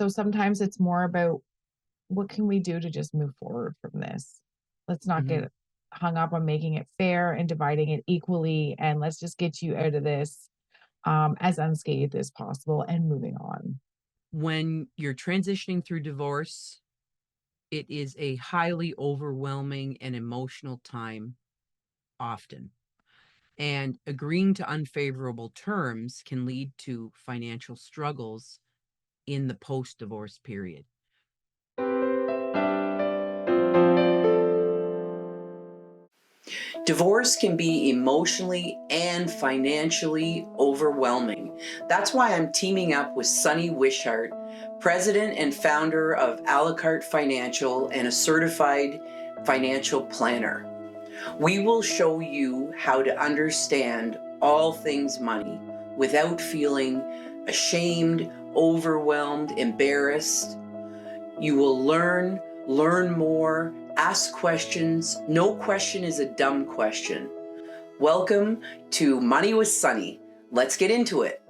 So sometimes it's more about what can we do to just move forward from this? Let's not Mhm. get hung up on making it fair and dividing it equally. And let's just get you out of this as unscathed as possible and moving on. When you're transitioning through divorce, it is a highly overwhelming and emotional time often. And agreeing to unfavorable terms can lead to financial struggles in the post divorce period. Divorce can be emotionally and financially overwhelming. That's why I'm teaming up with Sunny Wishart, president and founder of A la carte Financial and a certified financial planner. We will show you how to understand all things money without feeling ashamed, overwhelmed, embarrassed. You will learn more, ask questions. No question is a dumb question. Welcome to Money with Sunny. Let's get into it.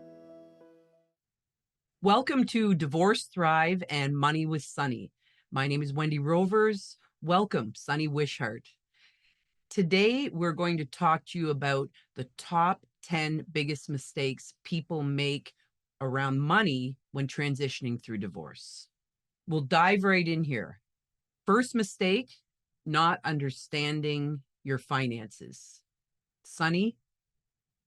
Welcome to Divorce Thrive and Money with Sunny. My name is Wendy Rovers. Welcome, Sunny Wishart. Today, we're going to talk to you about the top 10 biggest mistakes people make around money when transitioning through divorce. We'll dive right in here. First mistake, not understanding your finances. Sunny,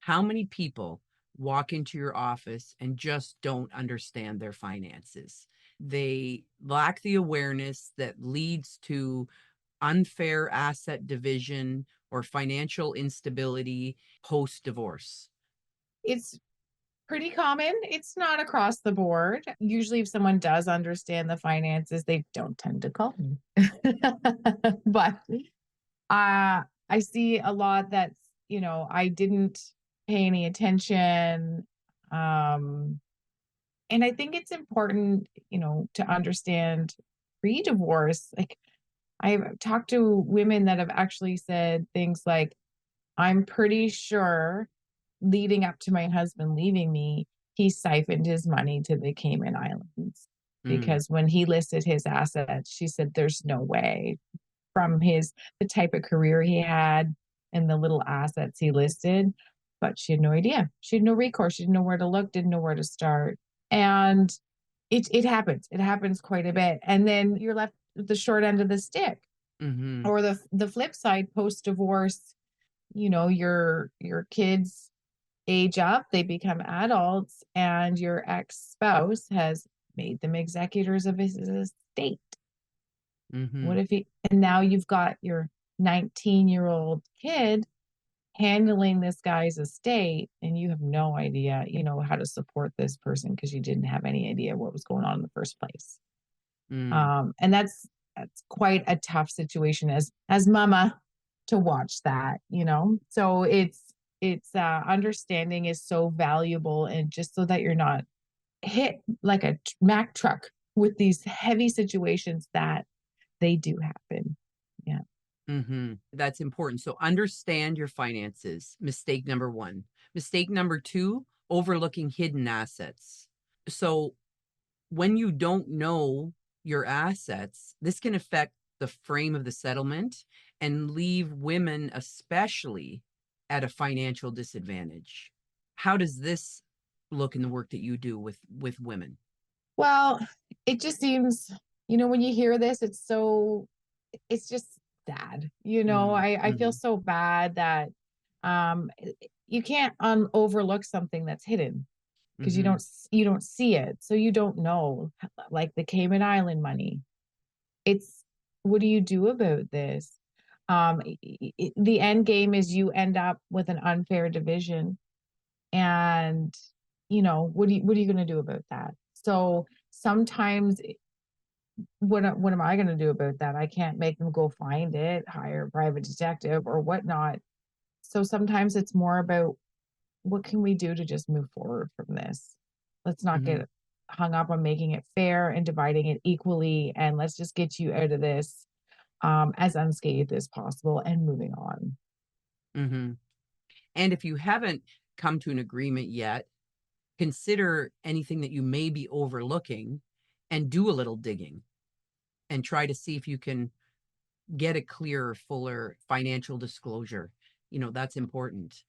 how many people walk into your office and just don't understand their finances? They lack the awareness that leads to unfair asset division or financial instability post divorce. It's pretty common. It's not across the board. Usually, if someone does understand the finances, they don't tend to call me. But I see a lot that's, I didn't pay any attention. Um, and I think it's important, to understand pre-divorce. Like I've talked to women that have actually said things like, I'm pretty sure leading up to my husband leaving me, he siphoned his money to the Cayman Islands Mm, because when he listed his assets, she said, there's no way from the type of career he had and the little assets he listed, but she had no idea. She had no recourse. She didn't know where to look, didn't know where to start. And it happens. It happens quite a bit. And then you're left with the short end of the stick. mm-hmm, Or the flip side, post divorce, your kids age up, they become adults, and your ex-spouse has made them executors of his estate. mm-hmm, What if he, and now you've got your 19-year-old kid handling this guy's estate, and you have no idea, how to support this person because you didn't have any idea what was going on in the first place. mm, And that's quite a tough situation as mama to watch that. So it's understanding is so valuable, and just so that you're not hit like a Mack truck with these heavy situations that they do happen. Yeah. mm-hmm. That's important. So understand your finances. Mistake number one. Mistake number two, overlooking hidden assets. So when you don't know your assets, this can affect the frame of the settlement and leave women, especially, at a financial disadvantage. How does this look in the work that you do with women? Well, it just seems, when you hear this, it's just sad. I feel Mm-hmm. so bad that um you can't overlook something that's hidden because you Mm-hmm. don't see it. So you don't know, like the Cayman Island money. It's what do you do about this? The end game is you end up with an unfair division, and what are you going to do about that? So sometimes what am I going to do about that? I can't make them go find it, hire a private detective or whatnot. So sometimes it's more about what can we do to just move forward from this? Let's not Mm-hmm. get hung up on making it fair and dividing it equally, and let's just get you out of this as unscathed as possible and moving on. Mm-hmm. And if you haven't come to an agreement yet, consider anything that you may be overlooking and do a little digging and try to see if you can get a clearer, fuller financial disclosure. That's important.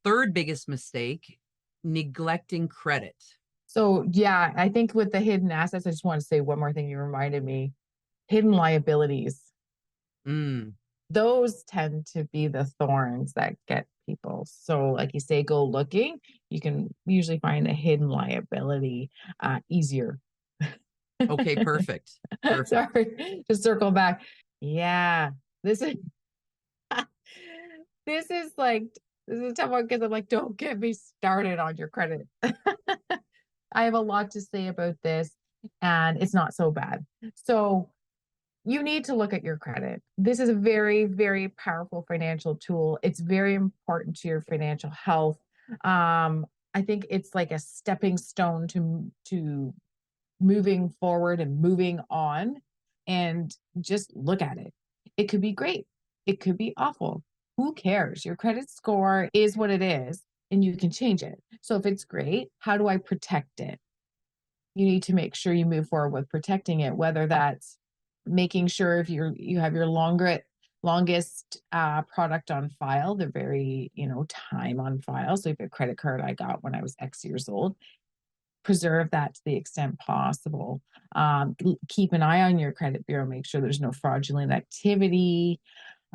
Third biggest mistake, neglecting credit. So yeah, I think with the hidden assets, I just want to say one more thing. You reminded me, hidden liabilities. Those tend to be the thorns that get people. So like you say, go looking, you can usually find a hidden liability easier. Okay, perfect. Sorry, to circle back. Yeah, this is this is like this is a tough one because I'm like, don't get me started on your credit. I have a lot to say about this, and it's not so bad. So you need to look at your credit. This is a very, very powerful financial tool. It's very important to your financial health. I think it's like a stepping stone to moving forward and moving on. And just look at it. It could be great. It could be awful. Who cares? Your credit score is what it is, and you can change it. So if it's great, how do I protect it? You need to make sure you move forward with protecting it, whether that's making sure if you have your longest product on file, they're very, time on file. So if a credit card I got when I was X years old, preserve that to the extent possible. Keep an eye on your credit bureau, make sure there's no fraudulent activity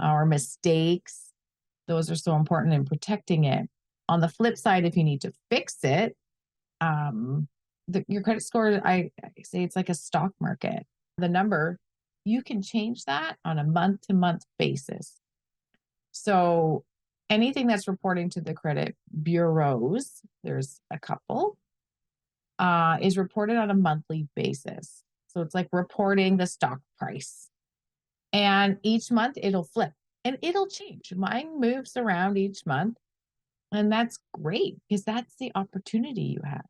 or mistakes. Those are so important in protecting it. On the flip side, if you need to fix it, your credit score, I say it's like a stock market. The number, you can change that on a month-to-month basis. So anything that's reporting to the credit bureaus, there's a couple, is reported on a monthly basis. So it's like reporting the stock price. And each month it'll flip and it'll change. Mine moves around each month. And that's great because that's the opportunity you have.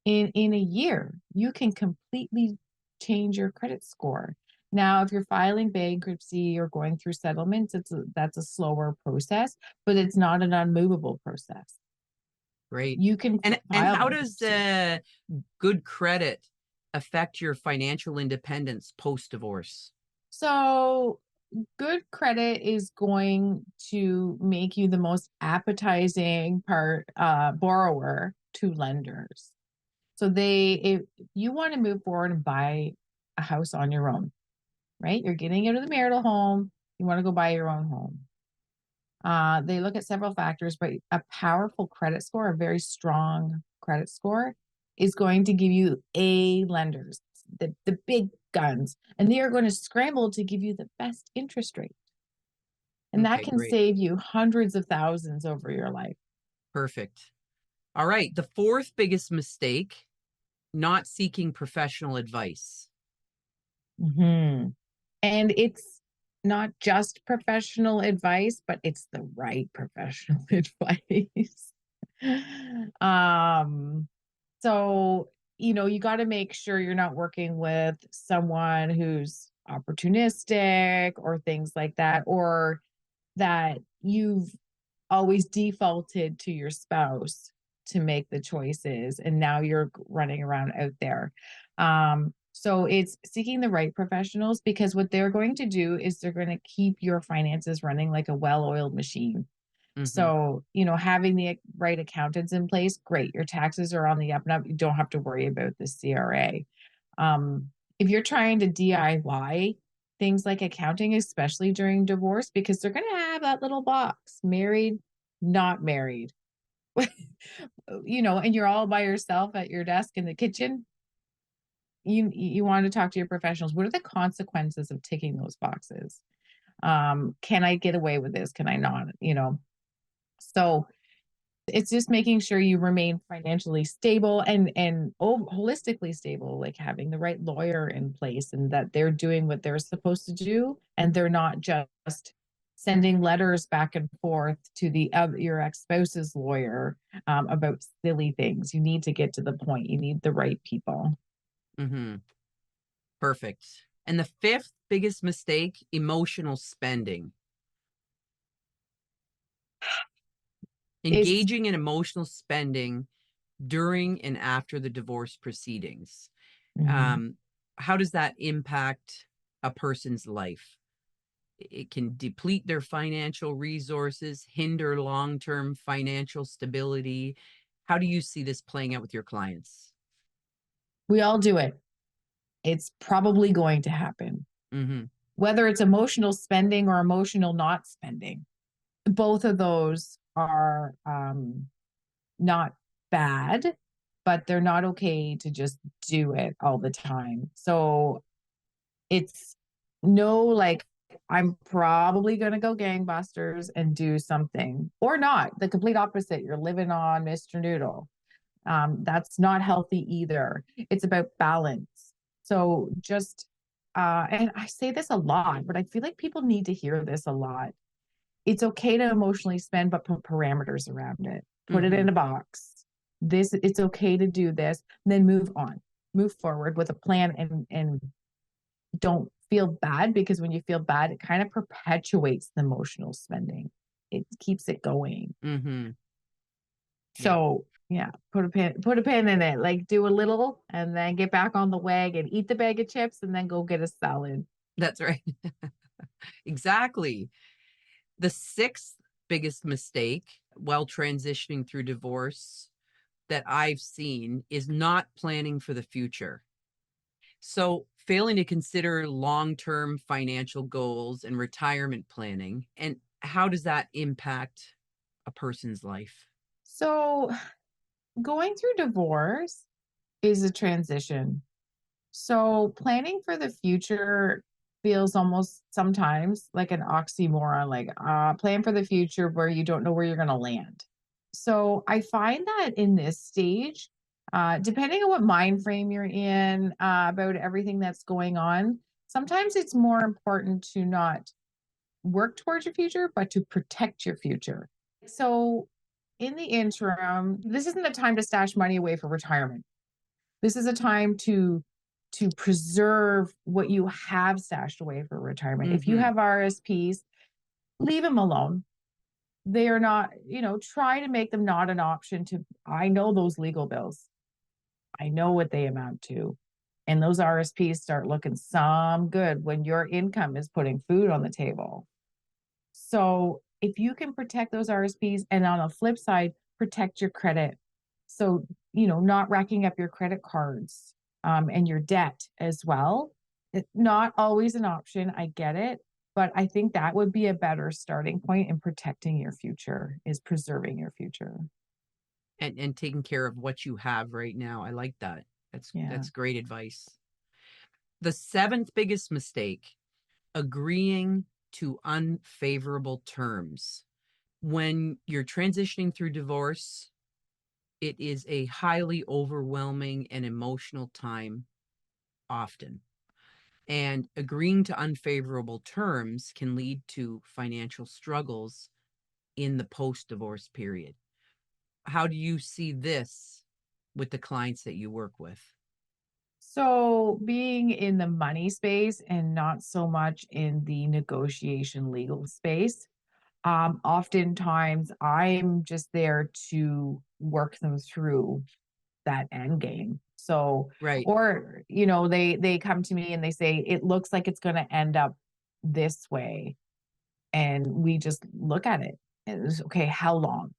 In a year, you can completely change your credit score. Now, if you're filing bankruptcy or going through settlements, that's a slower process, but it's not an unmovable process. Great. You can and file how does bankruptcy. good credit affect your financial independence post-divorce? So good credit is going to make you the most appetizing borrower to lenders. So if you want to move forward and buy a house on your own, right? You're getting out of the marital home. You want to go buy your own home. They look at several factors, but a powerful credit score, a very strong credit score, is going to give you A lenders, the big guns, and they are going to scramble to give you the best interest rate. And that Okay, can great. save you hundreds of thousands over your life. Perfect. All right. The fourth biggest mistake, not seeking professional advice. And it's not just professional advice, but it's the right professional advice. So, you got to make sure you're not working with someone who's opportunistic or things like that, or that you've always defaulted to your spouse to make the choices and now you're running around out there. So it's seeking the right professionals, because what they're going to do is they're going to keep your finances running like a well-oiled machine. So, having the right accountants in place, great. Your taxes are on the up and up. You don't have to worry about the CRA. If you're trying to DIY things like accounting, especially during divorce, because they're going to have that little box, married, not married, and you're all by yourself at your desk in the kitchen. You want to talk to your professionals. What are the consequences of ticking those boxes? Can I get away with this? Can I not? So it's just making sure you remain financially stable and holistically stable, like having the right lawyer in place and that they're doing what they're supposed to do, and they're not just sending letters back and forth to your ex-spouse's lawyer about silly things. You need to get to the point. You need the right people. Perfect. And the fifth biggest mistake, emotional spending. Engaging in emotional spending during and after the divorce proceedings. how does that impact a person's life? It can deplete their financial resources, hinder long-term financial stability. How do you see this playing out with your clients? We all do it. It's probably going to happen. Mm-hmm. Whether it's emotional spending or emotional not spending, both of those are not bad, but they're not okay to just do it all the time. So it's no, like, I'm probably going to go gangbusters and do something, or not. The complete opposite. You're living on Mr. Noodle. That's not healthy either. It's about balance. So just, and I say this a lot, but I feel like people need to hear this a lot. It's okay to emotionally spend, but put parameters around it. Put it Mm-hmm. in a box. It's okay to do this, and then move on, move forward with a plan, and don't feel bad, because when you feel bad, it kind of perpetuates the emotional spending. It keeps it going. Mm-hmm. So yeah, put a pin in it. Like, do a little and then get back on the wagon, eat the bag of chips, and then go get a salad. That's right. Exactly. The sixth biggest mistake while transitioning through divorce that I've seen is not planning for the future. So, failing to consider long-term financial goals and retirement planning, and how does that impact a person's life? So going through divorce is a transition. So planning for the future feels almost sometimes like an oxymoron, like plan for the future where you don't know where you're going to land. So I find that in this stage, depending on what mind frame you're in, about everything that's going on, sometimes it's more important to not work towards your future, but to protect your future. So in the interim, this isn't a time to stash money away for retirement. This is a time to preserve what you have stashed away for retirement. If you Mm-hmm. have RSPs, leave them alone. They are not, try to make them not an option. To I know those legal bills. I know what they amount to. And those RSPs start looking some good when your income is putting food on the table. So if you can protect those RSPs, and on the flip side, protect your credit. So, not racking up your credit cards, and your debt as well. It's not always an option. I get it. But I think that would be a better starting point in protecting your future, is preserving your future. And taking care of what you have right now. I like that. Yeah. That's great advice. The seventh biggest mistake, agreeing to unfavorable terms. When you're transitioning through divorce, it is a highly overwhelming and emotional time often. And agreeing to unfavorable terms can lead to financial struggles in the post-divorce period. How do you see this with the clients that you work with? So being in the money space and not so much in the negotiation legal space, oftentimes I'm just there to work them through that end game. So, Right. or, they come to me and they say, it looks like it's going to end up this way. And we just look at it. And it's, okay, how long?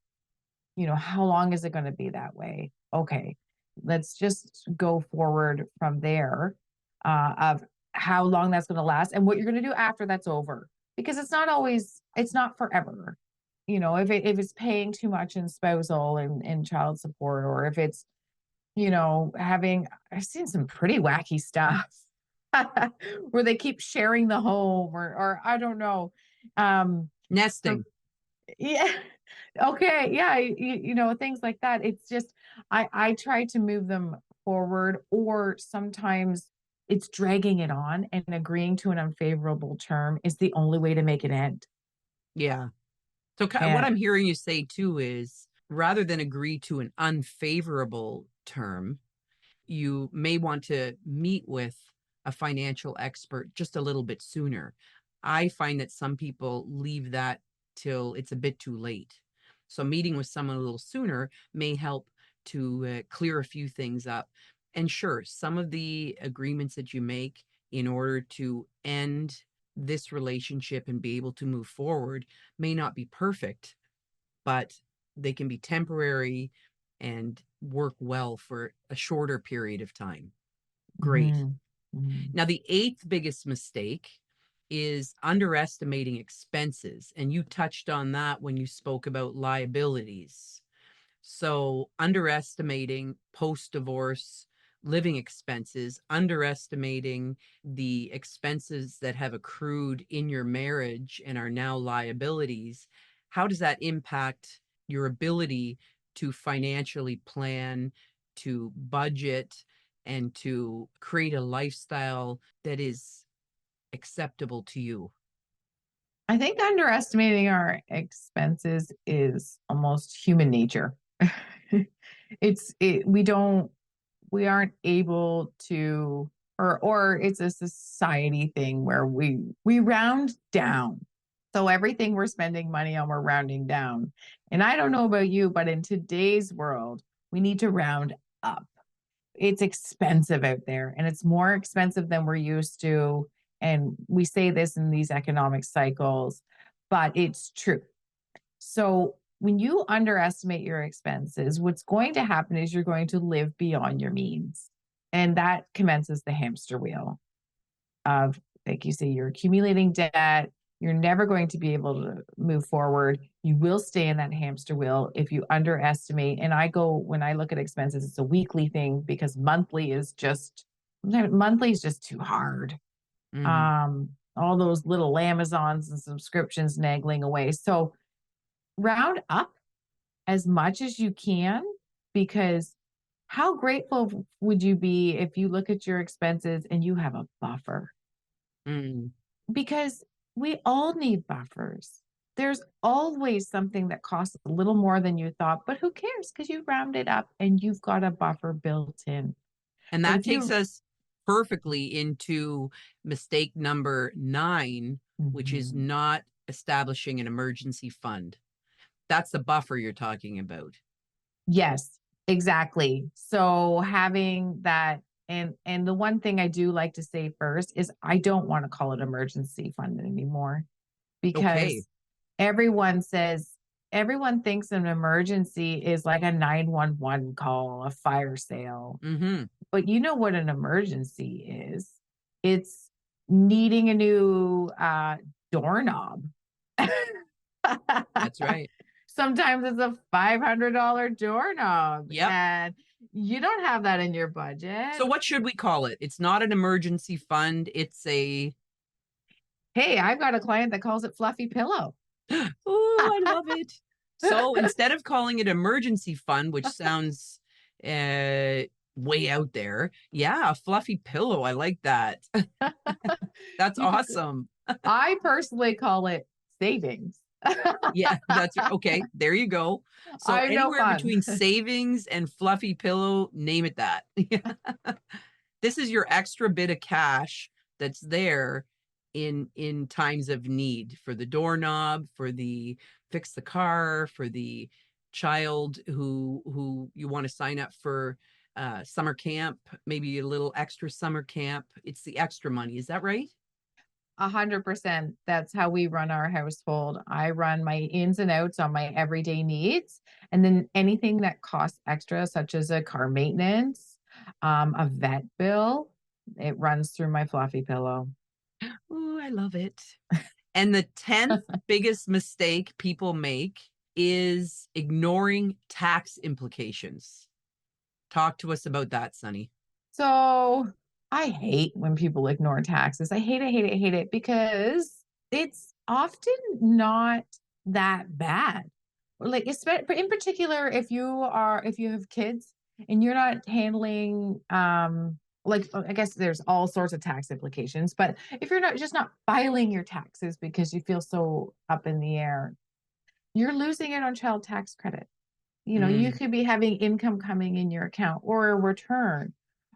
How long is it going to be that way? Okay, let's just go forward from there, of how long that's going to last and what you're going to do after that's over. Because it's not forever. If it's paying too much in spousal and child support, or if it's, I've seen some pretty wacky stuff where they keep sharing the home, or I don't know. For Nesting. Yeah. Okay. Yeah. Things like that. It's just, I try to move them forward, or sometimes it's dragging it on, and agreeing to an unfavorable term is the only way to make it end. Yeah. So what And I'm hearing you say too is, rather than agree to an unfavorable term, you may want to meet with a financial expert just a little bit sooner. I find that some people leave that till it's a bit too late. So meeting with someone a little sooner may help to clear a few things up. And sure, some of the agreements that you make in order to end this relationship and be able to move forward may not be perfect, but they can be temporary and work well for a shorter period of time. Great. Mhm. Mhm. Now, the eighth biggest mistake is underestimating expenses. And you touched on that when you spoke about liabilities. So, underestimating post divorce living expenses, underestimating the expenses that have accrued in your marriage and are now liabilities. How does that impact your ability to financially plan, to budget, and to create a lifestyle that is acceptable to you? I think underestimating our expenses is almost human nature. We aren't able to, or it's a society thing where we round down. So everything we're spending money on, we're rounding down. And I don't know about you, but in today's world, we need to round up. It's expensive out there, and it's more expensive than we're used to. And we say this in these economic cycles, but it's true. So when you underestimate your expenses, what's going to happen is you're going to live beyond your means. And that commences the hamster wheel of, like you say, you're accumulating debt. You're never going to be able to move forward. You will stay in that hamster wheel if you underestimate. And when I look at expenses, it's a weekly thing because monthly is just too hard. Mhm. All those little Amazons and subscriptions nagging away. So round up as much as you can, because how grateful would you be if you look at your expenses and you have a buffer? Mm. Because we all need buffers. There's always something that costs a little more than you thought, but who cares? Because you round it up and you've got a buffer built in. And But that if takes you, us perfectly into mistake number 9, which is Mhm. not establishing an emergency fund. That's the buffer you're talking about. Yes, exactly. So having that, and the one thing I do like to say first is I don't want to call it emergency fund anymore, Okay. because everyone says everyone thinks an emergency is like a 911 call, a fire sale. Mm-hmm. But you know what an emergency is? It's needing a new doorknob. That's right. Sometimes it's a $500 doorknob, Yep. and you don't have that in your budget. So what should we call it? It's not an emergency fund. It's a, Hey, I've got a client that calls it fluffy pillow. oh, I love it. So instead of calling it emergency fund, which sounds uh, way out there, yeah, a fluffy pillow. I like that. That's You could, awesome. I personally call it savings. Yeah, that's okay. There you go. So I'm no anywhere fun. between savings and fluffy pillow, name it that. This is your extra bit of cash that's there in times of need for the doorknob, for the fix the car, for the child who you want to sign up for summer camp, maybe a little extra summer camp. It's the extra money. Is that right? 100%. That's how we run our household. I run my ins and outs on my everyday needs. And then anything that costs extra, such as a car maintenance, a vet bill, it runs through my fluffy pillow. Oh, I love it. And the 10th biggest mistake people make is ignoring tax implications. Talk to us about that, Sunny. So I hate when people ignore taxes. I hate it, hate it, hate it, because it's often not that bad. Like, in particular, if you have kids and you're not handling, like, I guess there's all sorts of tax implications, but if you're not filing your taxes because you feel so up in the air, you're losing it on child tax credit. You Mm, could be having income coming in your account or a return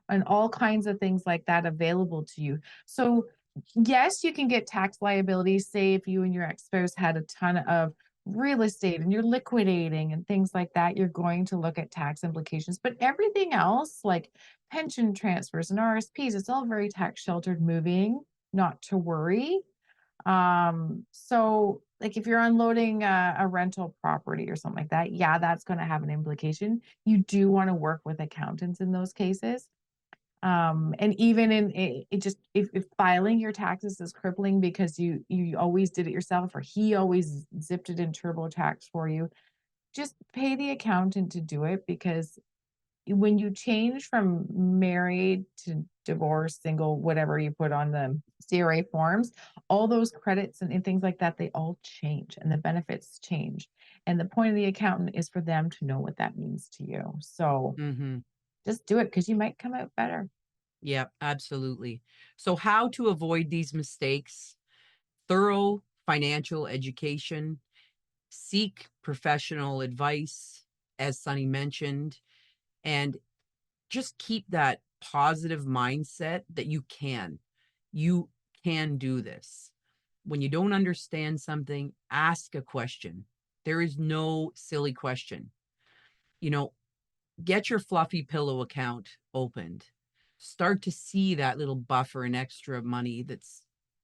and all kinds of things like that available to you. So, yes, you can get tax liability. Say if you and your ex-spouse had a ton of real estate and you're liquidating and things like that, you're going to look at tax implications. But everything else, like pension transfers and RSPs, it's all very tax sheltered moving, not to worry. So like if you're unloading a rental property or something like that, yeah, that's going to have an implication. You do want to work with accountants in those cases. And even in it just if filing your taxes is crippling because you always did it yourself or he always zipped it in TurboTax for you, just pay the accountant to do it, because when you change from married to divorced, single, whatever you put on the CRA forms, all those credits and things like that, they all change and the benefits change. And the point of the accountant is for them to know what that means to you. So Mm-hmm. just do it because you might come out better. Yeah, absolutely. So how to avoid these mistakes? Thorough financial education, seek professional advice, as Sunny mentioned, and just keep that positive mindset that you can. You can do this. When you don't understand something, ask a question. There is no silly question. You know, get your fluffy pillow account opened. Start to see that little buffer and extra money that's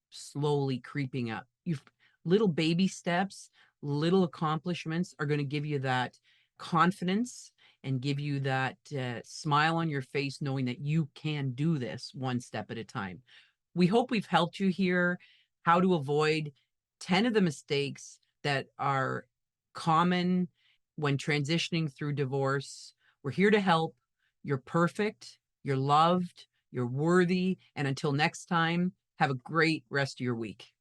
slowly creeping up. You've little baby steps, little accomplishments are going to give you that confidence and give you that smile on your face, knowing that you can do this one step at a time. We hope we've helped you here how to avoid 10 of the mistakes that are common when transitioning through divorce. We're here to help. You're perfect. You're loved. You're worthy. And until next time, have a great rest of your week.